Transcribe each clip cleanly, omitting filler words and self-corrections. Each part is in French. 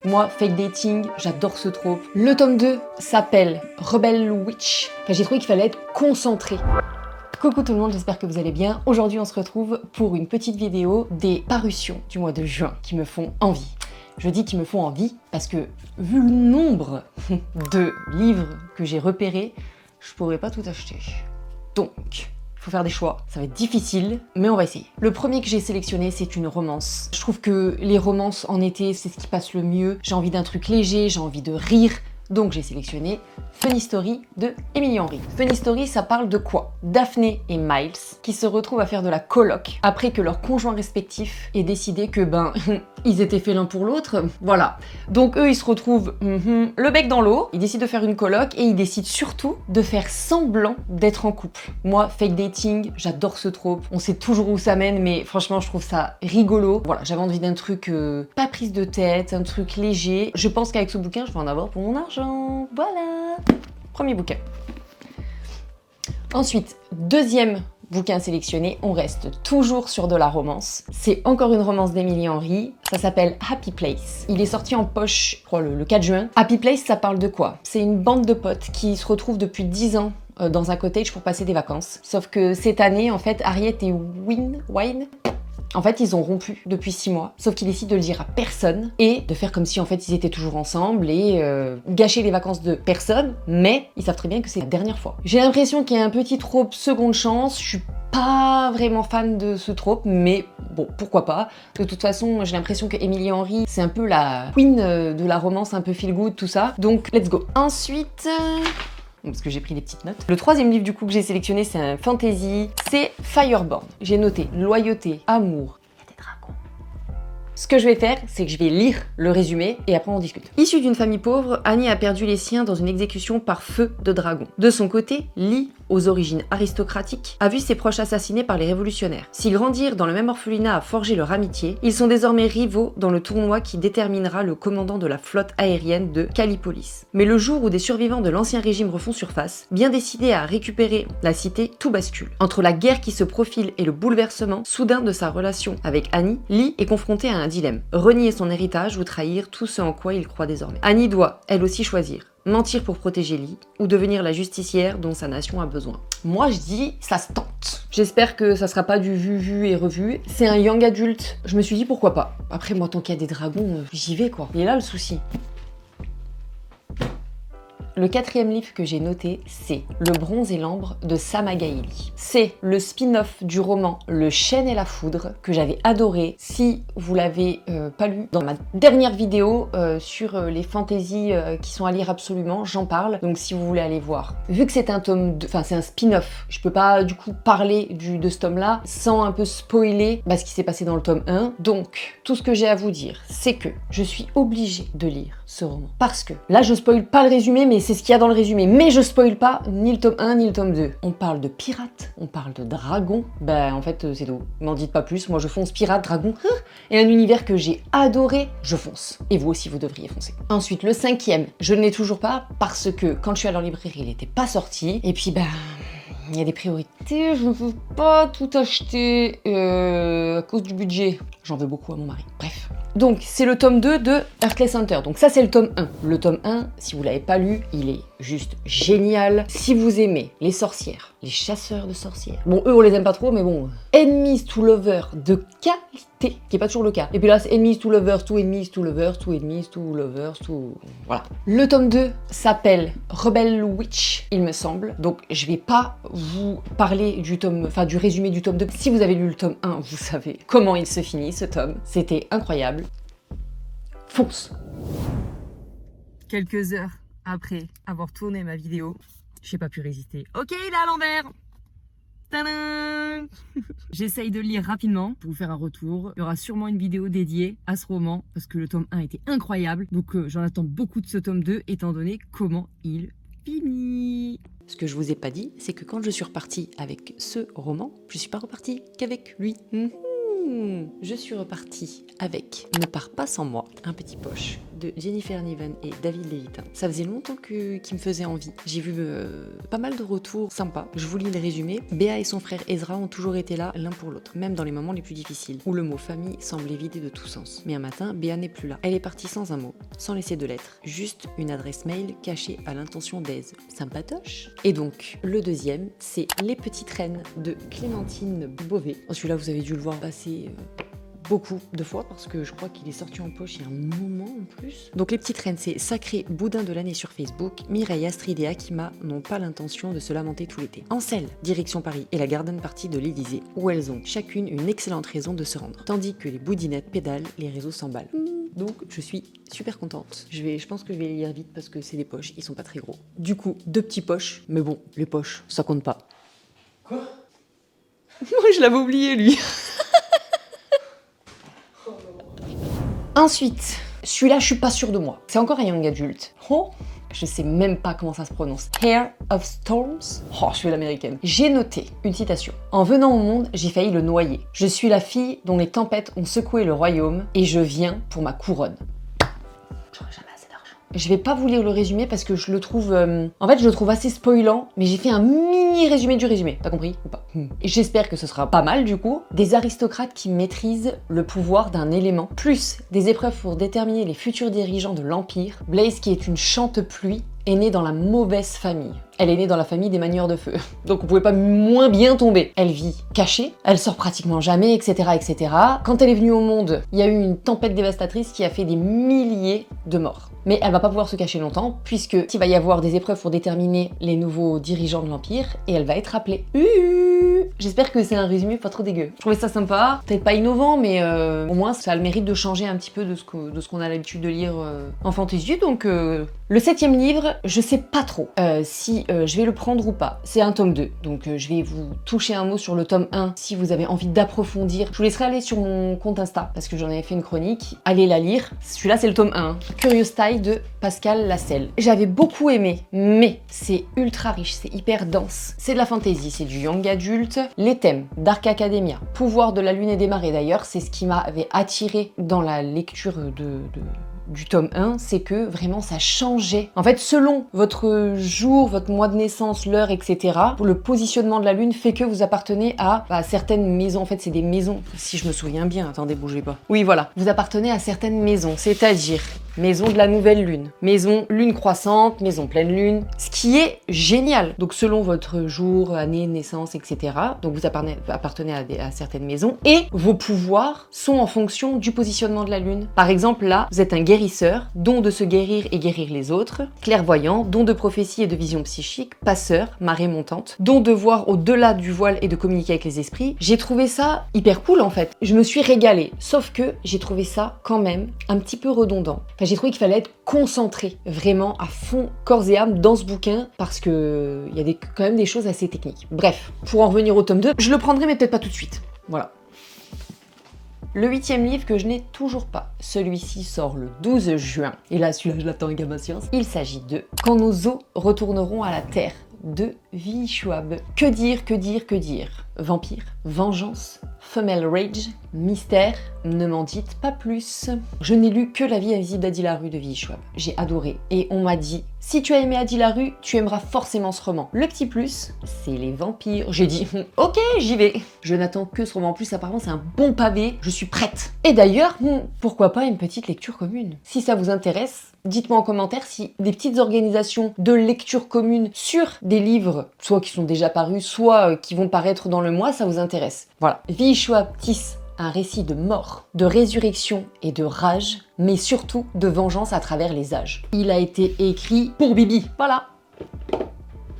Moi, fake dating, j'adore ce trope. Le tome 2 s'appelle Rebel Witch. Enfin, j'ai trouvé qu'il fallait être concentré. Coucou tout le monde, j'espère que vous allez bien. Aujourd'hui, on se retrouve pour une petite vidéo des parutions du mois de juin qui me font envie. Je dis qu'ils me font envie parce que, vu le nombre de livres que j'ai repérés, je pourrais pas tout acheter. Donc, il faut faire des choix. Ça va être difficile, mais on va essayer. Le premier que j'ai sélectionné, c'est une romance. Je trouve que les romances en été, c'est ce qui passe le mieux. J'ai envie d'un truc léger, j'ai envie de rire. Donc j'ai sélectionné Funny Story de Emily Henry. Funny Story, ça parle de quoi? Daphné et Miles qui se retrouvent à faire de la coloc après que leurs conjoints respectifs aient décidé que ils étaient faits l'un pour l'autre. Voilà. Donc eux, ils se retrouvent le bec dans l'eau, ils décident de faire une coloc et ils décident surtout de faire semblant d'être en couple. Moi, fake dating, j'adore ce trope. On sait toujours où ça mène, mais franchement, je trouve ça rigolo. Voilà, j'avais envie d'un truc pas prise de tête, un truc léger. Je pense qu'avec ce bouquin, je vais en avoir pour mon argent. Voilà. Premier bouquin. Ensuite, deuxième bouquin sélectionné, on reste toujours sur de la romance. C'est encore une romance d'Emily Henry, ça s'appelle Happy Place. Il est sorti en poche, je crois, le 4 juin. Happy Place, ça parle de quoi? C'est une bande de potes qui se retrouvent depuis 10 ans dans un cottage pour passer des vacances. Sauf que cette année, en fait, Harriet et Wine, en fait, ils ont rompu depuis 6 mois, sauf qu'ils décident de le dire à personne et de faire comme si en fait ils étaient toujours ensemble et gâcher les vacances de personne, mais ils savent très bien que c'est la dernière fois. J'ai l'impression qu'il y a un petit trope seconde chance, je suis pas vraiment fan de ce trope, mais bon, pourquoi pas. De toute façon, j'ai l'impression que Emily Henry, c'est un peu la queen de la romance, un peu feel good, tout ça, donc let's go. Ensuite... parce que j'ai pris des petites notes. Le troisième livre du coup que j'ai sélectionné, c'est un fantasy, c'est Fireborn. J'ai noté loyauté, amour, il y a des dragons. Ce que je vais faire, c'est que je vais lire le résumé et après on discute. Issue d'une famille pauvre, Annie a perdu les siens dans une exécution par feu de dragon. De son côté, Lee, aux origines aristocratiques, a vu ses proches assassinés par les révolutionnaires. S'ils grandirent dans le même orphelinat à forger leur amitié, ils sont désormais rivaux dans le tournoi qui déterminera le commandant de la flotte aérienne de Callipolis. Mais le jour où des survivants de l'ancien régime refont surface, bien décidés à récupérer la cité, tout bascule. Entre la guerre qui se profile et le bouleversement soudain de sa relation avec Annie, Lee est confronté à un dilemme. Renier son héritage ou trahir tout ce en quoi il croit désormais. Annie doit, elle aussi, choisir. Mentir pour protéger Lee ou devenir la justicière dont sa nation a besoin. Moi je dis, ça se tente. J'espère que ça sera pas du vu et revu. C'est un young adulte. Je me suis dit pourquoi pas. Après moi tant qu'il y a des dragons, j'y vais quoi. Il est là le souci. Le quatrième livre que j'ai noté, c'est Le bronze et l'ambre de Sama Gailly. C'est le spin-off du roman Le chêne et la foudre que j'avais adoré. Si vous l'avez pas lu, dans ma dernière vidéo sur les fantaisies qui sont à lire absolument, j'en parle. Donc si vous voulez aller voir. Vu que c'est un tome, enfin c'est un spin-off, je peux pas du coup parler de ce tome-là sans un peu spoiler ce qui s'est passé dans le tome 1. Donc tout ce que j'ai à vous dire, c'est que je suis obligée de lire ce roman. Parce que là je spoil pas le résumé, mais c'est ce qu'il y a dans le résumé, mais je spoil pas ni le tome 1 ni le tome 2. On parle de pirates, on parle de dragons, en fait c'est tout. M'en dites pas plus, moi je fonce pirate, dragon, et un univers que j'ai adoré, je fonce. Et vous aussi vous devriez foncer. Ensuite le cinquième, je ne l'ai toujours pas parce que quand je suis allée en librairie il n'était pas sorti, et puis il y a des priorités, je ne veux pas tout acheter à cause du budget. J'en veux beaucoup à mon mari. Bref. Donc, c'est le tome 2 de Heartless Hunter. Donc ça, c'est le tome 1. Le tome 1, si vous l'avez pas lu, il est juste génial. Si vous aimez les sorcières, les chasseurs de sorcières. Bon, eux, on les aime pas trop, mais bon. Enemies to lovers de qualité, qui est pas toujours le cas. Et puis là, c'est enemies to lovers, to enemies to lovers, to enemies to lovers, to... Voilà. Le tome 2 s'appelle Rebel Witch, il me semble. Donc, je vais pas vous parler du résumé du tome 2. Si vous avez lu le tome 1, vous savez comment il se finit, ce tome. C'était incroyable. Fonce! Quelques heures après avoir tourné ma vidéo, j'ai pas pu résister. Ok, il est à l'envers! Tadam! J'essaye de le lire rapidement pour vous faire un retour. Il y aura sûrement une vidéo dédiée à ce roman parce que le tome 1 était incroyable. Donc j'en attends beaucoup de ce tome 2 étant donné comment il finit. Ce que je vous ai pas dit, c'est que quand je suis repartie avec ce roman, je suis pas repartie qu'avec lui. Je suis repartie avec Ne pars pas sans moi, un petit poche de Jennifer Niven et David Levitin. Ça faisait longtemps qu'il me faisait envie. J'ai vu pas mal de retours sympas. Je vous lis le résumé. Béa et son frère Ezra ont toujours été là l'un pour l'autre, même dans les moments les plus difficiles, où le mot famille semblait vidé de tout sens. Mais un matin, Béa n'est plus là. Elle est partie sans un mot, sans laisser de lettres, juste une adresse mail cachée à l'intention d'Aise. Sympatoche. Et donc, le deuxième, c'est Les Petites Reines de Clémentine Beauvais. Celui-là, vous avez dû le voir passer beaucoup de fois parce que je crois qu'il est sorti en poche il y a un moment en plus. Donc Les Petites Reines, c'est sacré boudin de l'année sur Facebook. Mireille, Astrid et Akima n'ont pas l'intention de se lamenter tout l'été. Ansel, direction Paris et la garden party de l'Élysée, où elles ont chacune une excellente raison de se rendre. Tandis que les boudinettes pédalent, les réseaux s'emballent. Donc je suis super contente. Je pense que je vais les lire vite parce que c'est des poches, ils sont pas très gros. Du coup, 2 petits poches, mais bon, les poches, ça compte pas. Quoi? Moi je l'avais oublié lui. Ensuite, celui-là, je suis pas sûre de moi. C'est encore un young adulte. Oh, je sais même pas comment ça se prononce. Hair of Storms. Oh, je suis l'américaine. J'ai noté une citation. En venant au monde, j'ai failli le noyer. Je suis la fille dont les tempêtes ont secoué le royaume et je viens pour ma couronne. J'aurais jamais assez d'argent. Je vais pas vous lire le résumé parce que je le trouve... En fait, je le trouve assez spoilant, mais j'ai fait un mini résumé du résumé. T'as compris ou pas? Et j'espère que ce sera pas mal du coup. Des aristocrates qui maîtrisent le pouvoir d'un élément, plus des épreuves pour déterminer les futurs dirigeants de l'Empire. Blaze, qui est une chante-pluie, est née dans la mauvaise famille. Elle est née dans la famille des manieurs de feu. Donc on pouvait pas moins bien tomber. Elle vit cachée, elle sort pratiquement jamais, etc., etc. Quand elle est venue au monde, il y a eu une tempête dévastatrice qui a fait des milliers de morts. Mais elle va pas pouvoir se cacher longtemps, puisqu'il va y avoir des épreuves pour déterminer les nouveaux dirigeants de l'Empire, et elle va être appelée. J'espère que c'est un résumé pas trop dégueu. Je trouvais ça sympa, peut-être pas innovant, mais au moins ça a le mérite de changer un petit peu de ce qu'on a l'habitude de lire en fantasy. Donc le 7e livre, je sais pas trop si je vais le prendre ou pas. C'est un tome 2, donc je vais vous toucher un mot sur le tome 1 si vous avez envie d'approfondir. Je vous laisserai aller sur mon compte Insta, parce que j'en avais fait une chronique. Allez la lire. Celui-là, c'est le tome 1. Curious Style de Pascal Lasselle. J'avais beaucoup aimé, mais c'est ultra riche, c'est hyper dense. C'est de la fantasy, c'est du young adulte. Les thèmes, Dark Academia, pouvoir de la lune et des marées d'ailleurs, c'est ce qui m'avait attiré dans la lecture du tome 1, c'est que vraiment ça changeait. En fait, selon votre jour, votre mois de naissance, l'heure, etc., le positionnement de la lune fait que vous appartenez à certaines maisons. En fait, c'est des maisons, si je me souviens bien. Attendez, bougez pas. Oui, voilà. Vous appartenez à certaines maisons, c'est-à-dire maison de la nouvelle lune, maison lune croissante, maison pleine lune, ce qui est génial. Donc, selon votre jour, année, naissance, etc., donc vous appartenez à certaines maisons et vos pouvoirs sont en fonction du positionnement de la lune. Par exemple, là, vous êtes un guérisseur, don de se guérir et guérir les autres, clairvoyant, don de prophétie et de vision psychique, passeur, marée montante, don de voir au-delà du voile et de communiquer avec les esprits. J'ai trouvé ça hyper cool en fait. Je me suis régalée, sauf que j'ai trouvé ça quand même un petit peu redondant. Enfin, j'ai trouvé qu'il fallait être concentré vraiment à fond, corps et âme dans ce bouquin parce que il y a quand même des choses assez techniques. Bref, pour en revenir au tome 2, je le prendrai mais peut-être pas tout de suite. Voilà. Le 8e livre que je n'ai toujours pas. Celui-ci sort le 12 juin. Et là, celui-là, je l'attends avec impatience. Il s'agit de Quand nos os retourneront à la terre de V. Schwab. Que dire, que dire, que dire? Vampire, vengeance, femelle rage, mystère, ne m'en dites pas plus. Je n'ai lu que La vie invisible d'Adi Larue de V. Schwab. J'ai adoré. Et on m'a dit, si tu as aimé Adi Larue, tu aimeras forcément ce roman. Le petit plus, c'est les vampires. J'ai dit, ok, j'y vais. Je n'attends que ce roman. En plus, apparemment, c'est un bon pavé. Je suis prête. Et d'ailleurs, pourquoi pas une petite lecture commune? Si ça vous intéresse, dites-moi en commentaire si des petites organisations de lecture commune sur des livres, soit qui sont déjà parus, soit qui vont paraître dans le mois, ça vous intéresse. Voilà. V. Schwab tisse un récit de mort, de résurrection et de rage, mais surtout de vengeance à travers les âges. Il a été écrit pour Bibi. Voilà.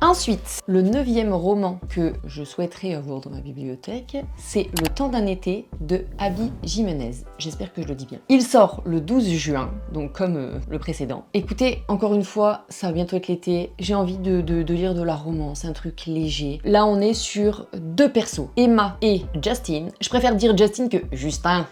Ensuite, le 9e roman que je souhaiterais avoir dans ma bibliothèque, c'est Le temps d'un été de Abby Jimenez. J'espère que je le dis bien. Il sort le 12 juin, donc comme le précédent. Écoutez, encore une fois, ça va bientôt être l'été. J'ai envie de lire de la romance, un truc léger. Là, on est sur 2 persos, Emma et Justin. Je préfère dire Justin que Justin.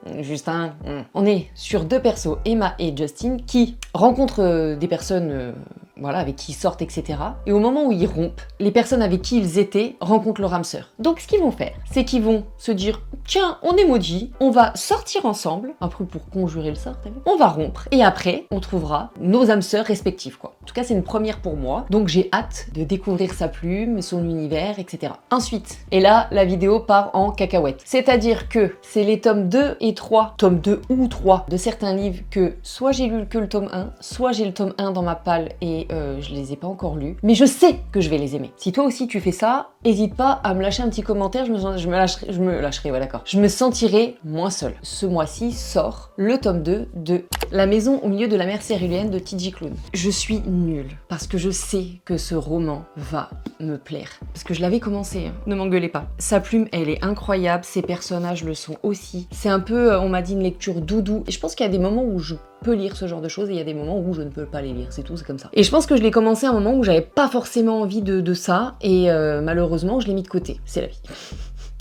On est sur 2 persos, Emma et Justin, qui rencontrent des personnes voilà, avec qui ils sortent, etc. Et au moment où ils rompent, les personnes avec qui ils étaient rencontrent leur âme sœur. Donc ce qu'ils vont faire, c'est qu'ils vont se dire, tiens, on est maudits, on va sortir ensemble, un peu pour conjurer le sort, t'as vu ? On va rompre, et après, on trouvera nos âmes sœurs respectives, quoi. En tout cas, c'est une première pour moi, donc j'ai hâte de découvrir sa plume, son univers, etc. Ensuite, et là, la vidéo part en cacahuète. C'est-à-dire que c'est les tomes 2 et 3, tome 2 ou 3 de certains livres que soit j'ai lu que le tome 1, soit j'ai le tome 1 dans ma palle et je les ai pas encore lus, mais je sais que je vais les aimer. Si toi aussi tu fais ça, hésite pas à me lâcher un petit commentaire, je me lâcherai, ouais d'accord. Je me sentirai moins seule. Ce mois-ci sort le tome 2 de La maison au milieu de la mer céruléenne de T.J. Klune. Je suis nulle parce que je sais que ce roman va me plaire. Parce que je l'avais commencé, hein. Ne m'engueulez pas. Sa plume, elle est incroyable, ses personnages le sont aussi. C'est un peu, on m'a dit, une lecture doudou. Et je pense qu'il y a des moments où je peux lire ce genre de choses et il y a des moments où je ne peux pas les lire, c'est tout, c'est comme ça. Et je pense que je l'ai commencé à un moment où j'avais pas forcément envie de ça et malheureusement je l'ai mis de côté, c'est la vie.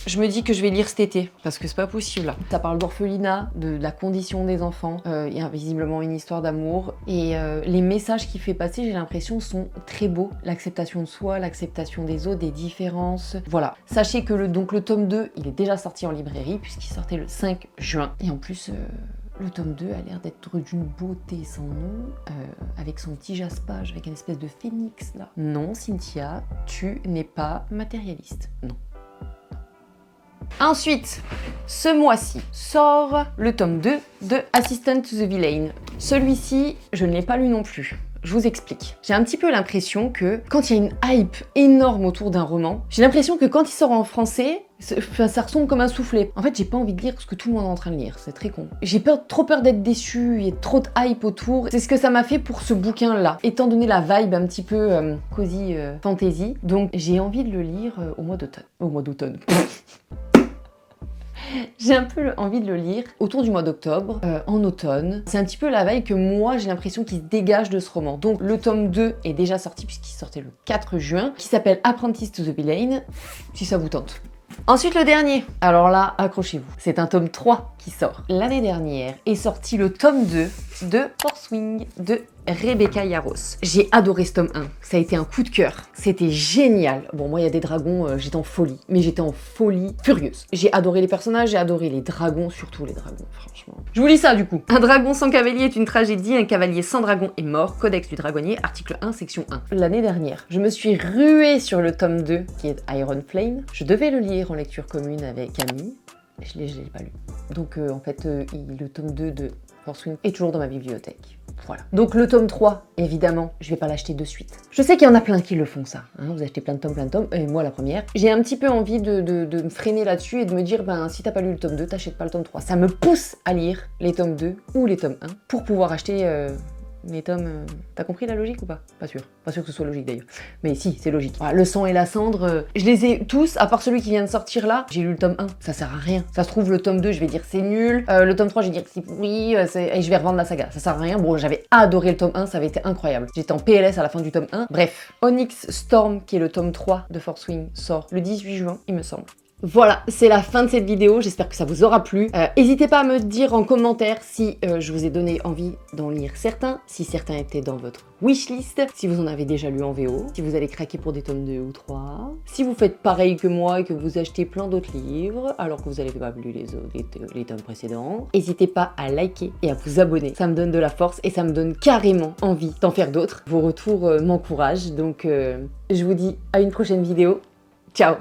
Je me dis que je vais lire cet été, parce que c'est pas possible là. Ça parle d'orphelinat, de la condition des enfants, il y a visiblement une histoire d'amour, et les messages qu'il fait passer, j'ai l'impression, sont très beaux. L'acceptation de soi, l'acceptation des autres, des différences, voilà. Sachez que le tome 2, il est déjà sorti en librairie, puisqu'il sortait le 5 juin, et en plus... le tome 2 a l'air d'être d'une beauté sans nom, avec son petit jaspage, avec une espèce de phénix là. Non, Cynthia, tu n'es pas matérialiste. Non. Ensuite, ce mois-ci, sort le tome 2 de Assistant to the Villain. Celui-ci, je ne l'ai pas lu non plus. Je vous explique. J'ai un petit peu l'impression que quand il y a une hype énorme autour d'un roman, j'ai l'impression que quand il sort en français, ça ressemble comme un soufflet. En fait, j'ai pas envie de lire ce que tout le monde est en train de lire, c'est très con. J'ai trop peur d'être déçue, il y a trop de hype autour. C'est ce que ça m'a fait pour ce bouquin-là, étant donné la vibe un petit peu cozy fantasy. Donc j'ai envie de le lire au mois d'automne. Au mois d'automne. J'ai un peu envie de le lire autour du mois d'octobre, en automne. C'est un petit peu la veille que moi j'ai l'impression qu'il se dégage de ce roman. Donc le tome 2 est déjà sorti puisqu'il sortait le 4 juin, qui s'appelle Apprentice to the Villain, si ça vous tente. Ensuite le dernier, alors là accrochez-vous, c'est un tome 3 qui sort. L'année dernière est sorti le tome 2 de Fourth Wing de Rebecca Yarros. J'ai adoré ce tome 1, ça a été un coup de cœur, c'était génial. Bon moi il y a des dragons, j'étais en folie, mais j'étais en folie furieuse. J'ai adoré les personnages, j'ai adoré les dragons, surtout les dragons franchement. Je vous lis ça du coup. Un dragon sans cavalier est une tragédie, un cavalier sans dragon est mort, Codex du dragonnier, article 1, section 1. L'année dernière, je me suis ruée sur le tome 2 qui est Iron Flame. Je devais le lire en lecture commune avec Camille, je l'ai pas lu. Donc en fait le tome 2 de Fourth Wing est toujours dans ma bibliothèque. Voilà. Donc le tome 3, évidemment, je vais pas l'acheter de suite. Je sais qu'il y en a plein qui le font ça. Hein, vous achetez plein de tomes, et moi la première. J'ai un petit peu envie de me freiner là-dessus et de me dire, ben si t'as pas lu le tome 2, t'achètes pas le tome 3. Ça me pousse à lire les tomes 2 ou les tomes 1 pour pouvoir acheter les tomes... T'as compris la logique ou pas? Pas sûr. Pas sûr que ce soit logique d'ailleurs. Mais si, c'est logique. Voilà, le sang et la cendre, je les ai tous, à part celui qui vient de sortir là. J'ai lu le tome 1, ça sert à rien. Ça se trouve, le tome 2, je vais dire c'est nul. Le tome 3, je vais dire que c'est pourri. Et je vais revendre la saga. Ça sert à rien. Bon, j'avais adoré le tome 1, ça avait été incroyable. J'étais en PLS à la fin du tome 1. Bref, Onyx Storm, qui est le tome 3 de Fourth Wing, sort le 18 juin, il me semble. Voilà, c'est la fin de cette vidéo, j'espère que ça vous aura plu. N'hésitez pas à me dire en commentaire si je vous ai donné envie d'en lire certains, si certains étaient dans votre wishlist, si vous en avez déjà lu en VO, si vous allez craquer pour des tomes 2 ou 3, si vous faites pareil que moi et que vous achetez plein d'autres livres alors que vous n'avez pas lu les tomes précédents. N'hésitez pas à liker et à vous abonner, ça me donne de la force et ça me donne carrément envie d'en faire d'autres. Vos retours m'encouragent, donc je vous dis à une prochaine vidéo, ciao!